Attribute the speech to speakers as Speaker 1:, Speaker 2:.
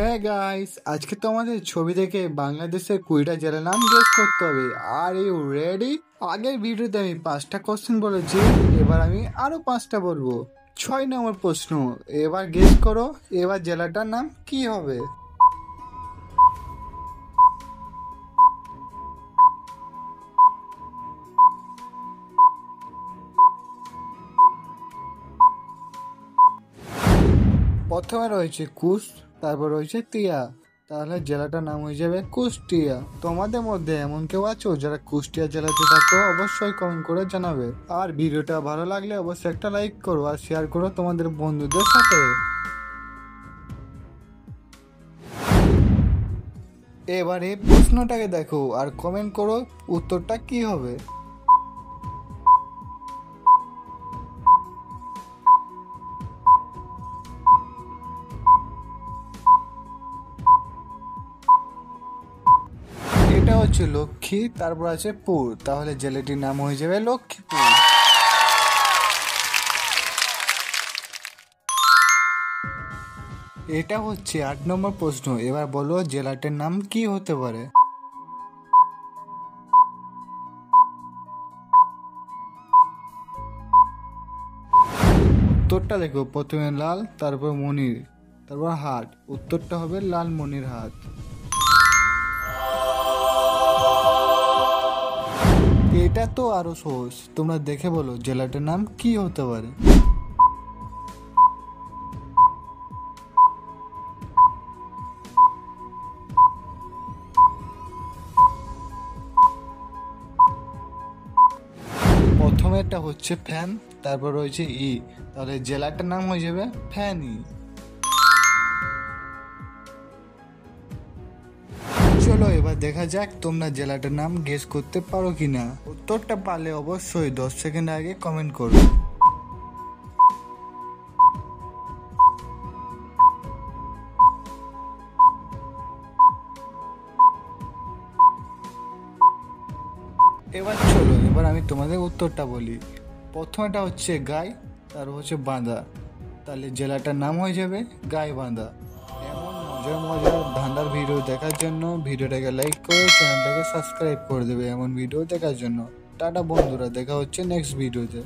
Speaker 1: হ্যাঁ গাইস, আজকে তো আমাদের ছবি দেখে বাংলাদেশের 20টা জেলার নাম গেস করতে হবে। Are you ready? আগের ভিডিওতে আমি 5টা কোশ্চেন বলেছি, এবার আমি আরো 5টা বলবো। 6 নম্বর প্রশ্ন, এবার গেস করো এবার জেলাটার নাম কি হবে। প্রথমে রয়েছে কুশ, তারপর রয়েছে তিয়া, তাহলে জেলাটার নাম হয়ে যাবে কুষ্টিয়া। তোমাদের মধ্যে এমন কেউ আছো যারা কুষ্টিয়া জেলাতে থাকো? অবশ্যই কমেন্ট করে জানাবে। আর ভিডিওটা ভালো লাগলে অবশ্যই একটা লাইক করো আর শেয়ার করো তোমাদের বন্ধুদের সাথে। এবারে প্রশ্নটাকে দেখো আর কমেন্ট করো উত্তরটা কি হবে। এটা হচ্ছে লক্ষ্মী, তারপর আছে পুর, তাহলে জেলাটির নাম হয়ে যাবে লক্ষ্মীপুর। এটা হচ্ছে 8 নম্বর প্রশ্ন, এবার বলো জেলাটির নাম কি হতে পারে। উত্তরটা দেখো, প্রথমে লাল, তারপর মনির, তারপর হাট, উত্তরটা হবে লালমনির হাট। এটা তো আরো সহজ, তোমরা দেখে বলো জেলাটার নাম কি হতে পারে। প্রথমেরটা হচ্ছে ফ্যান, তারপর রয়েছে ই, তাহলে জেলাটার নাম হয়ে যাবে ফ্যানই। চলো এবার দেখা যাক তোমরা জেলাটার নাম গেস করতে পারো কিনা। উত্তরটা পারলে অবশ্যই 10 সেকেন্ড আগে কমেন্ট করো। এবার আমি তোমাদের উত্তরটা বলি। প্রথমটা হচ্ছে গাই, তারপর হচ্ছে বাঁধা, তাহলে জেলাটার নাম হয়ে যাবে গাইবান্ধা। এমন মজার মজার ধান্দার ভিডিও দেখার জন্য ভিডিওটাকে লাইক করে চ্যানেলটাকে সাবস্ক্রাইব করে দেবে এমন ভিডিও দেখার জন্য। টাটা বন্ধুরা, দেখা হচ্ছে নেক্সট ভিডিওতে।